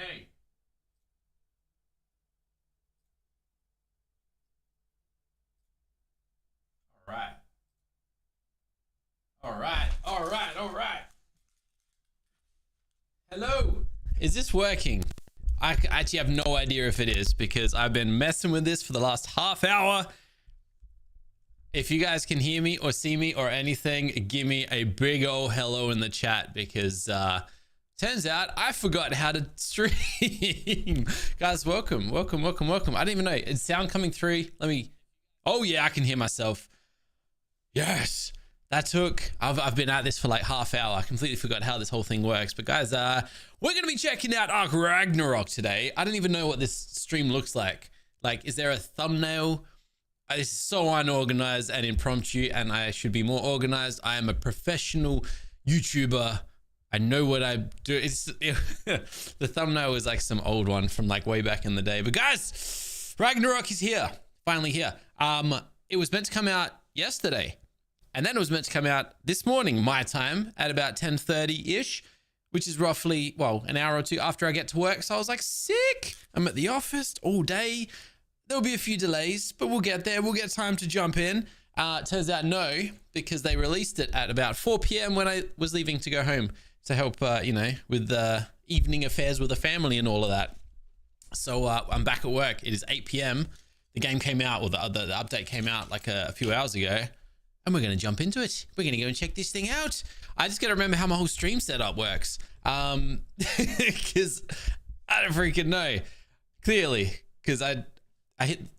Okay. All right. All right. All right. All right. Hello. Is this working? I actually have no idea if it is because I've been messing with this for the last half hour. If you guys can hear me or see me or anything, give me a big old hello in the chat because turns out I forgot how to stream. Guys, welcome. I didn't even know. Is sound coming through? Oh yeah, I can hear myself. Yes. I've been at this for like half hour. I completely forgot how this whole thing works. But guys, we're going to be checking out ARK Ragnarok today. I don't even know what this stream looks like. Like, is there a thumbnail? This is so unorganized and impromptu, and I should be more organized. I am a professional YouTuber. I know what I do. The thumbnail is like some old one from like way back in the day. But guys, Ragnarok is here. Finally here. It was meant to come out yesterday. And then it was meant to come out this morning, my time, at about 10:30-ish, which is roughly, well, an hour or two after I get to work. So I was like, sick. I'm at the office all day. There'll be a few delays, but we'll get there. We'll get time to jump in. Turns out no, because they released it at about 4 p.m. when I was leaving to go home to help, with the evening affairs with the family and all of that. So I'm back at work. It is 8 p.m. The game came out, or the update came out like a few hours ago. And we're going to jump into it. We're going to go and check this thing out. I just got to remember how my whole stream setup works. Because I don't freaking know. Clearly. Because I didn't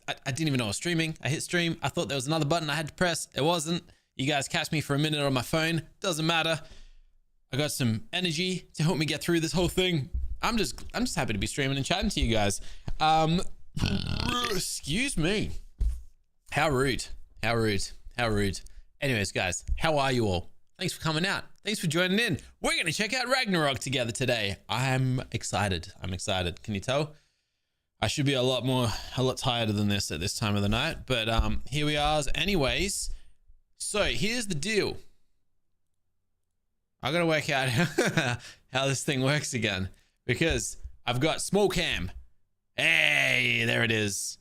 even know I was streaming. I hit stream. I thought there was another button I had to press. It wasn't. You guys catch me for a minute on my phone. Doesn't matter. I got some energy to help me get through this whole thing. I'm just happy to be streaming and chatting to you guys. Excuse me. How rude. Anyways, guys, how are you all? Thanks for coming out. Thanks for joining in. We're going to check out Ragnarok together today. I'm excited. Can you tell? I should be a lot tighter than this at this time of the night, but here we are anyways. So here's the deal. I got to work out how this thing works again because I've got small cam. Hey, there it is.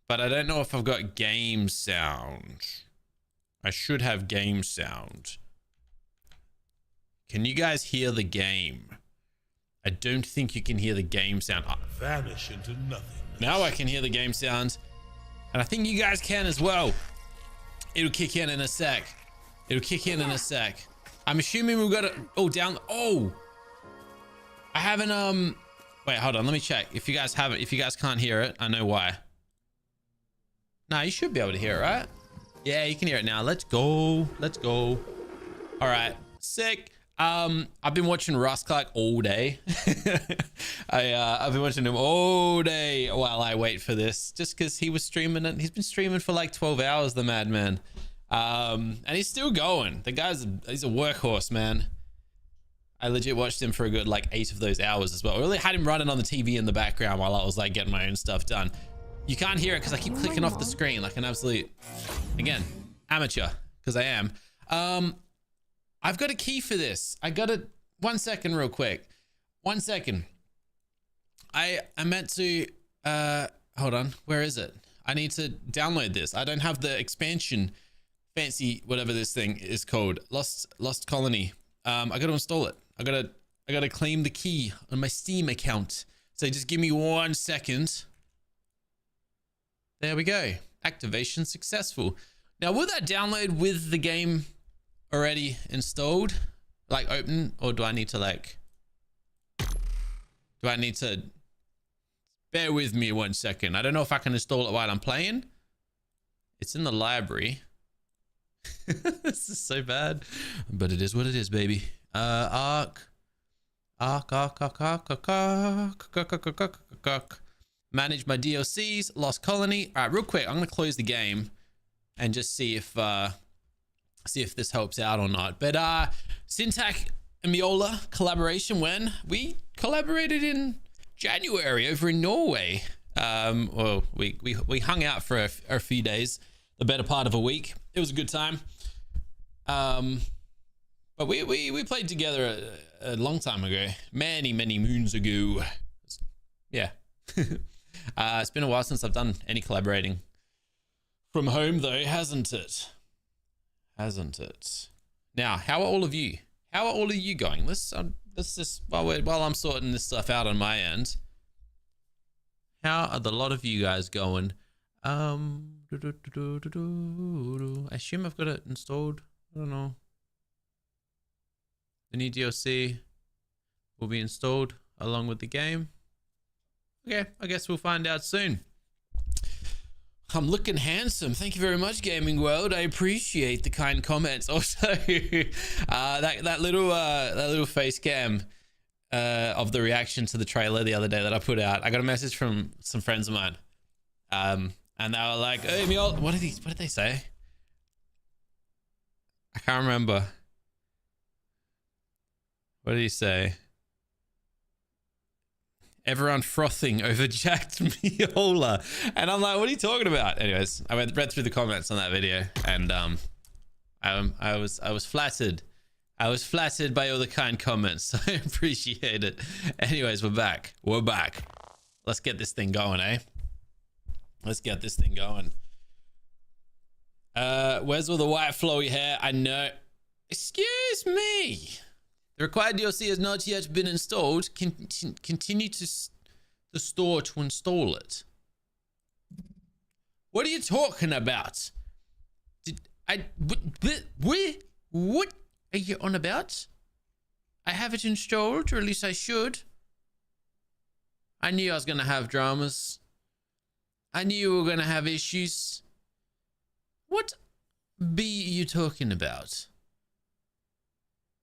But I don't know if I've got game sound. I should have game sound. Can you guys hear the game? I don't think you can hear the game sound. Vanish into nothing. Now I can hear the game sound. And I think you guys can as well. It'll kick in a sec. I'm assuming we've got it all down. Oh, I haven't, wait, hold on. Let me check. If you guys can't hear it, I know why. No, you should be able to hear it, right? Yeah, you can hear it now. Let's go. All right, sick. I've been watching Rust all day. I've been watching him all day while I wait for this, just because he was streaming and he's been streaming for like 12 hours, the madman. And he's still going. He's a workhorse, man. I legit watched him for a good like 8 of those hours as well. I really had him running on the TV in the background while I was like getting my own stuff done. You can't hear it because I keep clicking off the screen like an absolute, again, amateur, because I am. I've got a key for this. I got it. 1 second real quick. 1 second. I meant to, hold on. Where is it? I need to download this. I don't have the expansion, fancy, whatever this thing is called. Lost Colony. I got to install it. I got to claim the key on my Steam account. So just give me 1 second. There we go. Activation successful. Now, will that download with the game already installed? Like open? Or do I need to bear with me 1 second. I don't know if I can install it while I'm playing. It's in the library. This is so bad. But it is what it is, baby. ARK. Manage my DLCs, Lost Colony. All right, real quick, I'm gonna close the game and just see if this helps out or not. But Syntac and Miola collaboration, when we collaborated in January over in Norway. Well, we hung out for a few days, the better part of a week. It was a good time. But we played together a long time ago, many moons ago. yeah. It's been a while since I've done any collaborating from home, though, hasn't it? Hasn't it? Now, how are all of you? How are all of you going? Let's just while I'm sorting this stuff out on my end. How are the lot of you guys going? I assume I've got it installed. I don't know. The new DLC will be installed along with the game. Okay, I guess we'll find out soon. I'm looking handsome. Thank you very much, Gaming World. I appreciate the kind comments. Also, that little face cam of the reaction to the trailer the other day that I put out. I got a message from some friends of mine, and they were like, "Hey, Mjolnir, what did they say? I can't remember. What did he say? Everyone frothing over jacked Mjolnir." And I'm like, what are you talking about? Anyways, I read through the comments on that video, and I was flattered. I was flattered by all the kind comments. So I appreciate it. Anyways, we're back. We're back. Let's get this thing going, eh? Let's get this thing going. Where's all the white flowy hair? I know. Excuse me. The required DLC has not yet been installed. Continue to the store to install it. What are you talking about? What are you on about? I have it installed, or at least I should. I knew I was going to have dramas. I knew we were going to have issues. What be you talking about?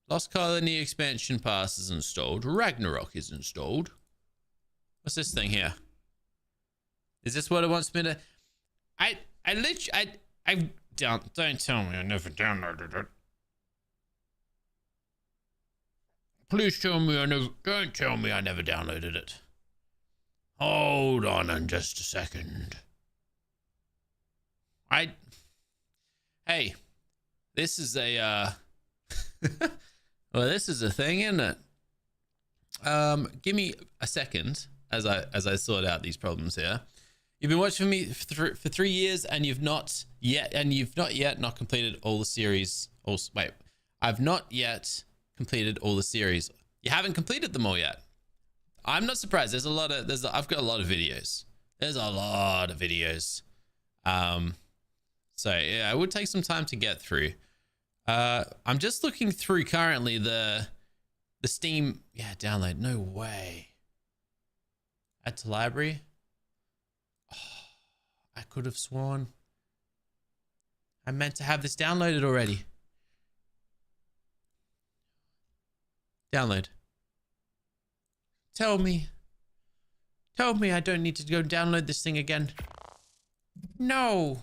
Lost Colony expansion pass is installed. Ragnarok is installed. What's this thing here? Is this what it wants me to? I don't tell me I never downloaded it. Please tell me don't tell me I never downloaded it. Hold on just a second. Hey, this is a well, this is a thing, isn't it? Give me a second as I sort out these problems here. You've been watching me for 3 years, and you've not yet completed all the series. I've not yet completed all the series. You haven't completed them all yet. I'm not surprised. I've got a lot of videos. There's a lot of videos. So yeah, it would take some time to get through. I'm just looking through currently the Steam. Yeah, download. No way. Add to library. Oh, I could have sworn I meant to have this downloaded already. Download. Tell me I don't need to go download this thing again. No.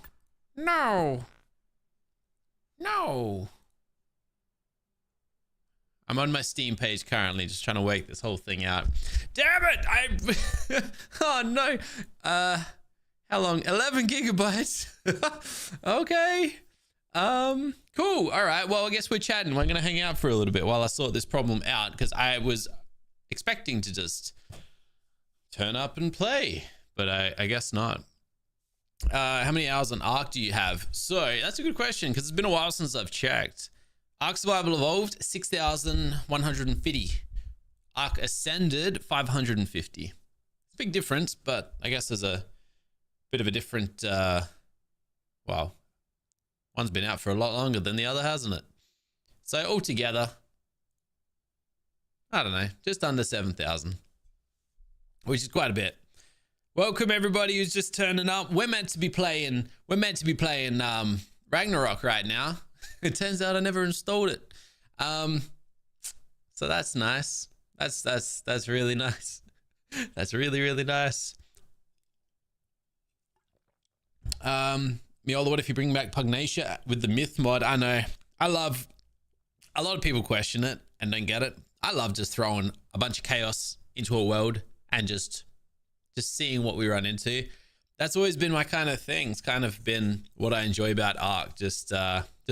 I'm on my Steam page currently, just trying to work this whole thing out. Damn it! Oh no. How long? 11 gigabytes. Okay. Cool. All right. Well, I guess we're chatting. We're gonna hang out for a little bit while I sort this problem out, because I was expecting to just turn up and play, but I guess not. How many hours on ARK do you have? So that's a good question, because it's been a while since I've checked. ARK Survival Evolved, 6,150. ARK Ascended, 550. It's a big difference, but I guess there's a bit of a different, well, one's been out for a lot longer than the other, hasn't it? So altogether, I don't know, just under 7,000, which is quite a bit. Welcome everybody who's just turning up. We're meant to be playing Ragnarok right now. It turns out I never installed it. So that's nice. That's really nice. That's really nice. Mjolnir, what if you bring back Pugnacia with the myth mod? I know. A lot of people question it and don't get it. I love just throwing a bunch of chaos into a world and just seeing what we run into. That's always been my kind of thing. It's kind of been what I enjoy about ARK. Just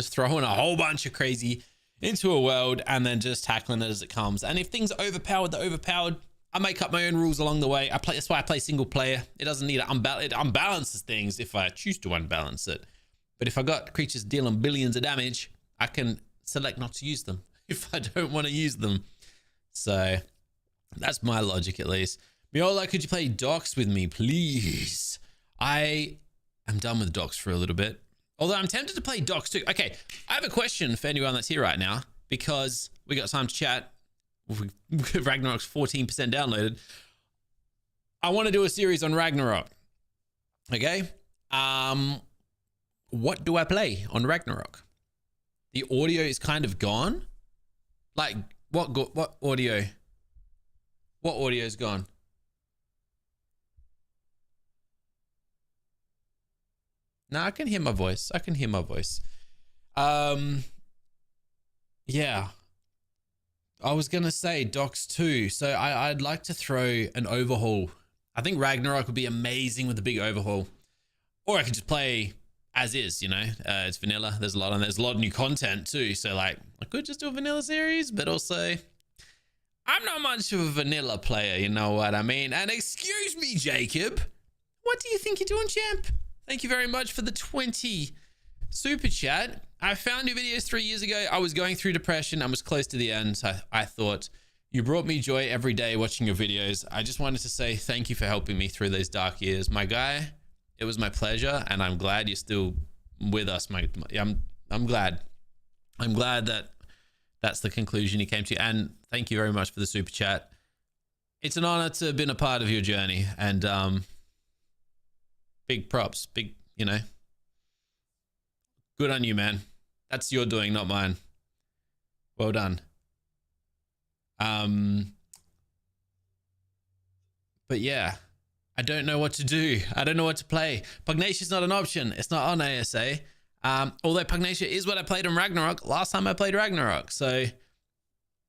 throwing a whole bunch of crazy into a world and then just tackling it as it comes. And if things are overpowered, they're overpowered. I make up my own rules along the way. That's why I play single player. It doesn't need it unbalances things if I choose to unbalance it. But if I got creatures dealing billions of damage, I can select not to use them if I don't want to use them. So that's my logic, at least. Miola, could you play Docs with me, please? I am done with Docs for a little bit. Although I'm tempted to play Docs too. Okay, I have a question for anyone that's here right now, because we got time to chat. Ragnarok's 14% downloaded. I want to do a series on Ragnarok. Okay? What do I play on Ragnarok? The audio is kind of gone. Like, what audio? What audio is gone? No, I can hear my voice. Yeah. I was going to say Docs 2. So I'd like to throw an overhaul. I think Ragnarok would be amazing with a big overhaul. Or I could just play as is, you know. It's vanilla. There's a lot of new content too. So like, I could just do a vanilla series, but also I'm not much of a vanilla player, you know what I mean? And excuse me, Jacob. What do you think you're doing, champ? Thank you very much for the 20 super chat. I found your videos 3 years ago. I was going through depression. I was close to the end. So I thought you brought me joy every day watching your videos. I just wanted to say thank you for helping me through those dark years. My guy, it was my pleasure. And I'm glad you're still with us. I'm glad. I'm glad that that's the conclusion you came to. And thank you very much for the super chat. It's an honor to have been a part of your journey. And big props. Big, you know. Good on you, man. That's your doing, not mine. Well done. But yeah, I don't know what to do. I don't know what to play. Pugnacia's not an option. It's not on ASA. Although Pugnacia is what I played on Ragnarok last time I played Ragnarok. So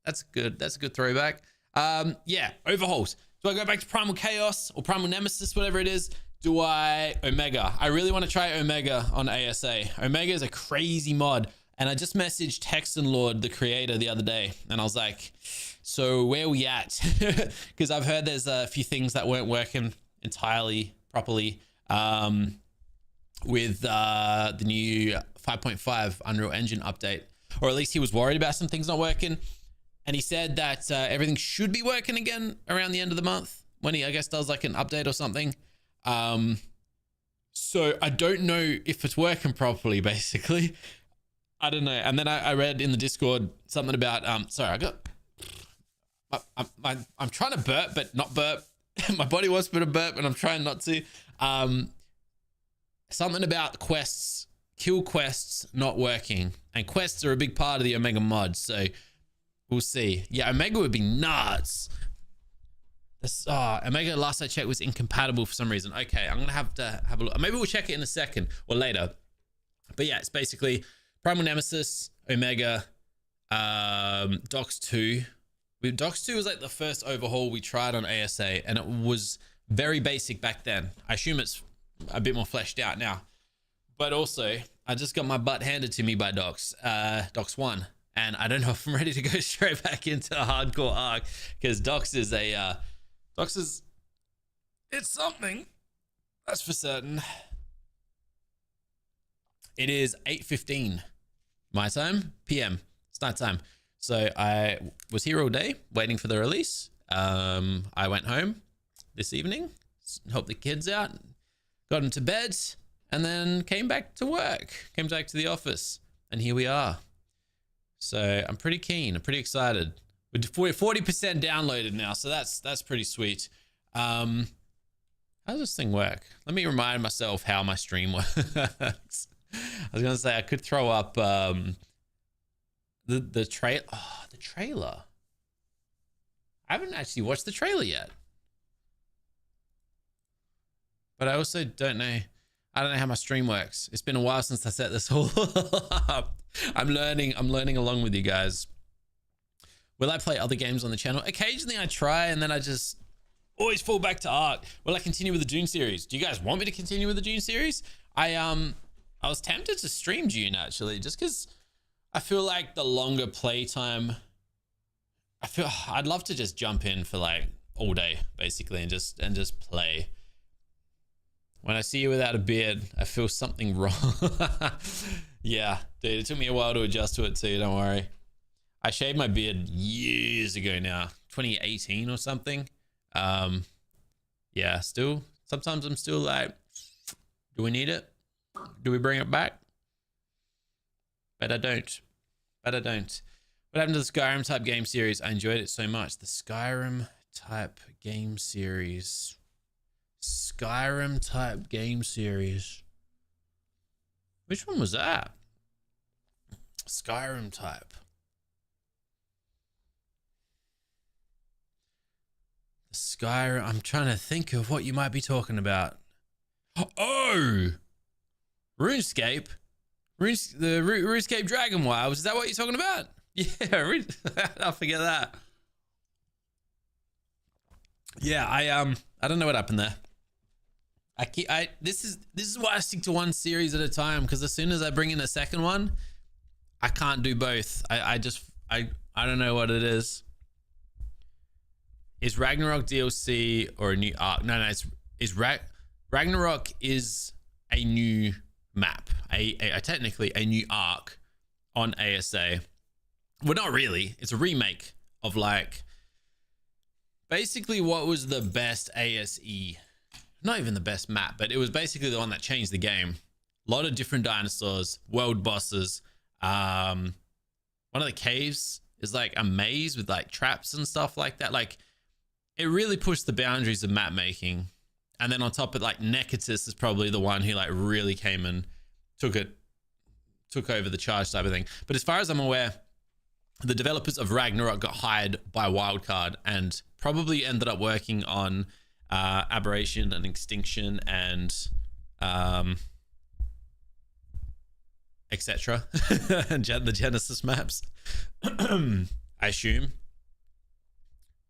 that's good. That's a good throwback. Yeah, overhauls. Do I go back to Primal Chaos or Primal Nemesis, whatever it is? Do I Omega? I really want to try Omega on ASA. Omega is a crazy mod. And I just messaged Hexen Lord, the creator, the other day. And I was like, so where are we at? Because I've heard there's a few things that weren't working entirely properly with the new 5.5 Unreal Engine update. Or at least he was worried about some things not working. And he said that everything should be working again around the end of the month when he, I guess, does like an update or something. So I don't know if it's working properly, basically. I don't know. And then I read in the Discord something about, sorry, I'm trying to burp, but not burp. My body wants me to burp and I'm trying not to. Something about quests, kill quests not working. And quests are a big part of the Omega mod. So we'll see. Yeah, Omega would be nuts. Omega, last I checked, was incompatible for some reason. Okay, I'm gonna have to have a look. Maybe we'll check it in a second or later. But yeah, it's basically Primal Nemesis, Omega, Docs 2. Docs 2 was like the first overhaul we tried on ASA, and it was very basic back then. I assume it's a bit more fleshed out now. But also, I just got my butt handed to me by Docs 1. And I don't know if I'm ready to go straight back into a hardcore arc, because Docs is it's something, that's for certain. It is 8:15 my time, PM. It's night time. So I was here all day waiting for the release. I went home this evening, helped the kids out, got them to bed, and then came back to work, came back to the office, and here we are. So I'm pretty keen. I'm pretty excited. We're 40% downloaded now, so that's pretty sweet. How does this thing work? Let me remind myself how my stream works. I was gonna say I could throw up the trailer. Oh, the trailer. I haven't actually watched the trailer yet. But I also don't know. I don't know how my stream works. It's been a while since I set this all up. I'm learning along with you guys. Will I play other games on the channel? Occasionally I try, and then I just always fall back to Ark. Will I continue with the Dune series? Do you guys want me to continue with the Dune series? I was tempted to stream Dune actually, just because I feel like the longer playtime, I'd love to just jump in for like all day basically and just play. When I see you without a beard, I feel something wrong. Yeah, dude, it took me a while to adjust to it too, don't worry. I shaved my beard years ago now, 2018 or something. Yeah, still, sometimes I'm still like, do we need it? Do we bring it back? But I don't. But I don't. What happened to the Skyrim type game series? I enjoyed it so much. The Skyrim type game series. Skyrim type game series. Which one was that? Skyrim type. Skyrim. I'm trying to think of what you might be talking about. Oh, RuneScape. The RuneScape Dragon Wilds. Is that what you're talking about? Yeah, I'll forget that. Yeah, I don't know what happened there. This is why I stick to one series at a time, because as soon as I bring in a second one, I can't do both. I don't know what it is. Is Ragnarok DLC or a new arc? No, Ragnarok is a new map, a technically a new arc on ASA. Well, not really. It's a remake of like basically what was the best ASE. Not even the best map, but it was basically the one that changed the game. A lot of different dinosaurs, world bosses. One of the caves is like a maze with like traps and stuff like that. Like it really pushed the boundaries of map making. And then on top of like Necatus is probably the one who like really came and took over the charge type of thing. But as far as I'm aware, the developers of Ragnarok got hired by Wildcard and probably ended up working on Aberration and Extinction and etc. and the Genesis maps, I assume.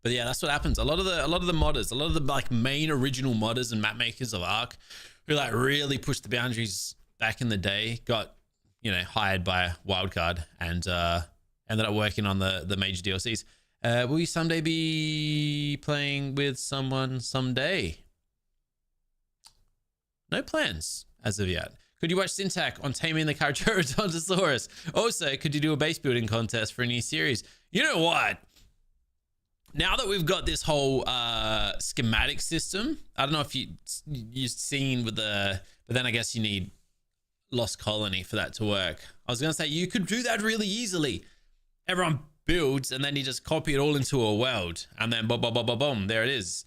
But yeah, that's what happens. A lot of the modders, a lot of the like main original modders and map makers of Ark, who like really pushed the boundaries back in the day, got hired by Wildcard and ended up working on the major DLCs. Will you someday be playing with someone someday? No plans as of yet. Could you watch Syntac on taming the Carcharodontosaurus? Also, could you do a base building contest for a new series? You know what? Now that we've got this whole schematic system, I don't know if you've seen with but then I guess you need Lost Colony for that to work. I was going to say, you could do that really easily. Everyone builds and then you just copy it all into a world and then boom, boom, boom, boom, boom, there it is.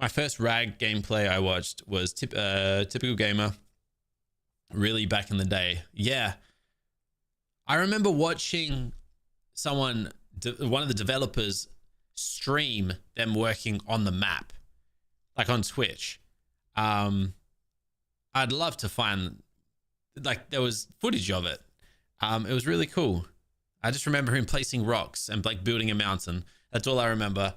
My first RAG gameplay I watched was Typical Gamer, really back in the day. Yeah. I remember watching one of the developers stream them working on the map, like on Twitch. I'd love to find, like, there was footage of it. It was really cool. I just remember him placing rocks and like building a mountain. That's all I remember.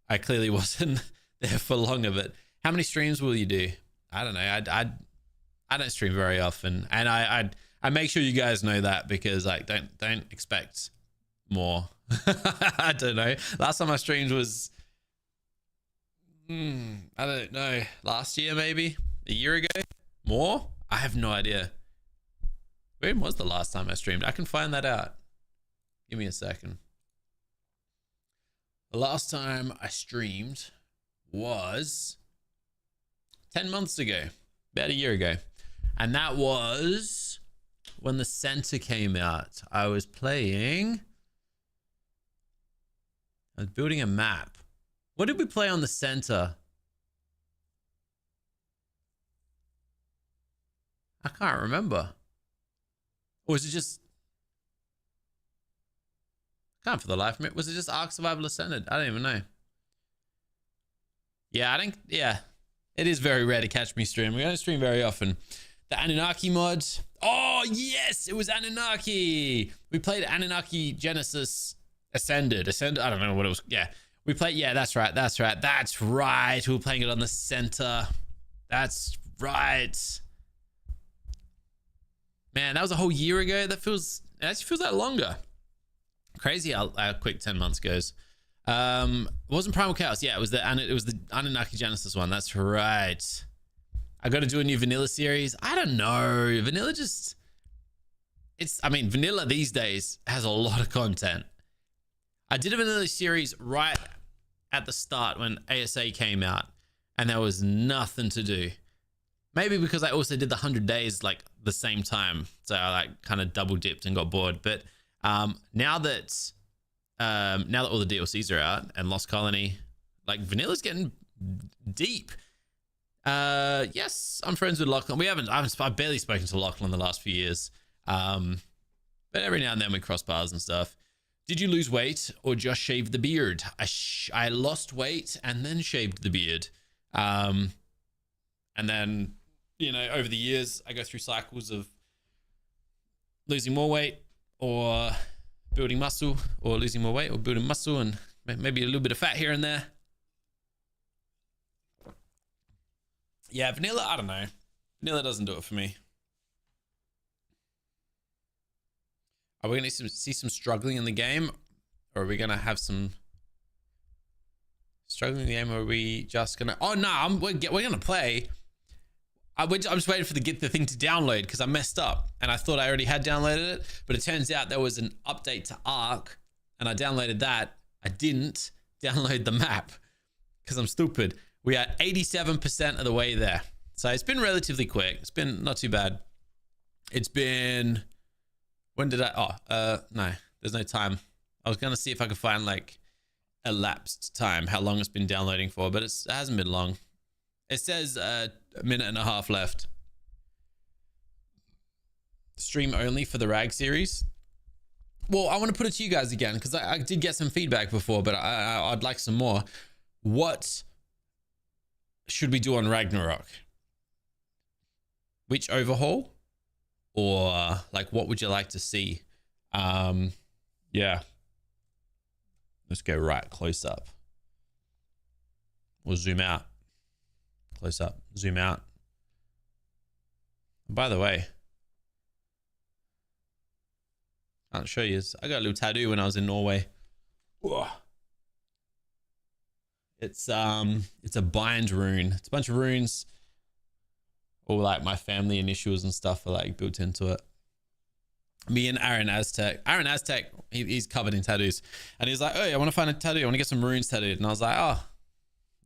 I clearly wasn't there for long of it. How many streams will you do? I don't know. I don't stream very often, and I make sure you guys know that, because like don't expect more. I don't know. Last time I streamed was I don't know, last year, maybe a year ago. More? I have no idea. When was the last time I streamed? I can find that out. Give me a second. The last time I streamed was 10 months ago, about a year ago, and that was when the center came out. I was building a map. What did we play on the center? I can't remember. Or was it just, can't for the life of me. Was it just Ark Survival Ascended? I don't even know. Yeah, it is very rare to catch me stream. We don't stream very often. The Anunnaki mod. Oh, yes, it was Anunnaki. We played Anunnaki Genesis Ascended. I don't know what it was. Yeah, we played. Yeah, that's right. That's right. We were playing it on the center. That's right. Man, that was a whole year ago. It actually feels like longer. Crazy how quick 10 months goes. It wasn't Primal Chaos. Yeah, it was the Anunnaki Genesis one. That's right. I got to do a new vanilla series. I don't know. Vanilla just... I mean, vanilla these days has a lot of content. I did a vanilla series right at the start when ASA came out, and there was nothing to do. Maybe because I also did the 100 days like the same time, so I like kind of double dipped and got bored. But now that all the DLCs are out and Lost Colony, like vanilla's getting deep. Yes, I'm friends with Lachlan. I've barely spoken to Lachlan the last few years. But every now and then we cross paths and stuff. Did you lose weight or just shave the beard? I lost weight and then shaved the beard. And then, you know, over the years, I go through cycles of losing more weight or building muscle, or losing more weight or building muscle, and maybe a little bit of fat here and there. Yeah, vanilla, I don't know. Vanilla doesn't do it for me. Are we going to see some struggling in the game? Or are we going to have some struggling in the game? Or are we just going to... Oh, no, we're going to play. I'm just waiting for get the thing to download because I messed up. And I thought I already had downloaded it. But it turns out there was an update to ARK. And I downloaded that. I didn't download the map because I'm stupid. We are 87% of the way there. So it's been relatively quick. It's been not too bad. It's been... When did I... Oh, no. There's no time. I was going to see if I could find, like, elapsed time. How long it's been downloading for. But it hasn't been long. It says a minute and a half left. Stream only for the Rag series. Well, I want to put it to you guys again. Because I did get some feedback before. But I'd like some more. What should we do on Ragnarok? Which overhaul? Or like, what would you like to see? Yeah. Let's go right close up. We'll zoom out. Close up, zoom out. By the way, I'll show you. I got a little tattoo when I was in Norway. Whoa. It's a bind rune. It's a bunch of runes. All like my family initials and stuff are like built into it. Me and Aaron Aztec. Aaron Aztec, he's covered in tattoos. And he's like, oh, I want to find a tattoo. I want to get some runes tattooed. And I was like, oh,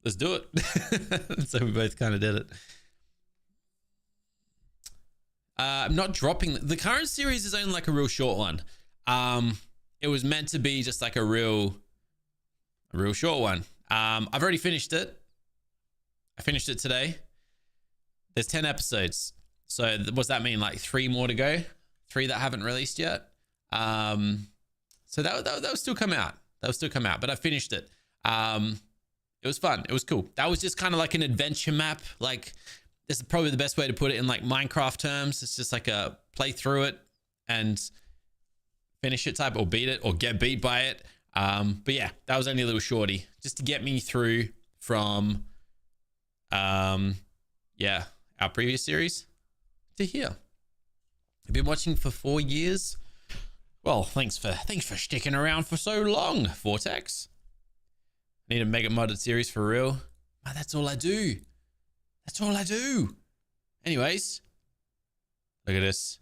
let's do it. So we both kind of did it. I'm not dropping. The current series is only like a real short one. It was meant to be just like a real short one. I've already finished it. I finished it today. There's 10 episodes. So what's that mean? Like 3 more to go? 3 that haven't released yet. So that will still come out. That will still come out. But I finished it. It was fun. It was cool. That was just kind of like an adventure map. Like, this is probably the best way to put it in like Minecraft terms. It's just like a play through it and finish it type, or beat it, or get beat by it. But yeah, that was only a little shorty just to get me through from yeah, our previous series to here. I've been watching for 4 years. Well, thanks for sticking around for so long, Vortex. Need a mega modded series for real. Oh, that's all I do. That's all I do. Anyways, look at this.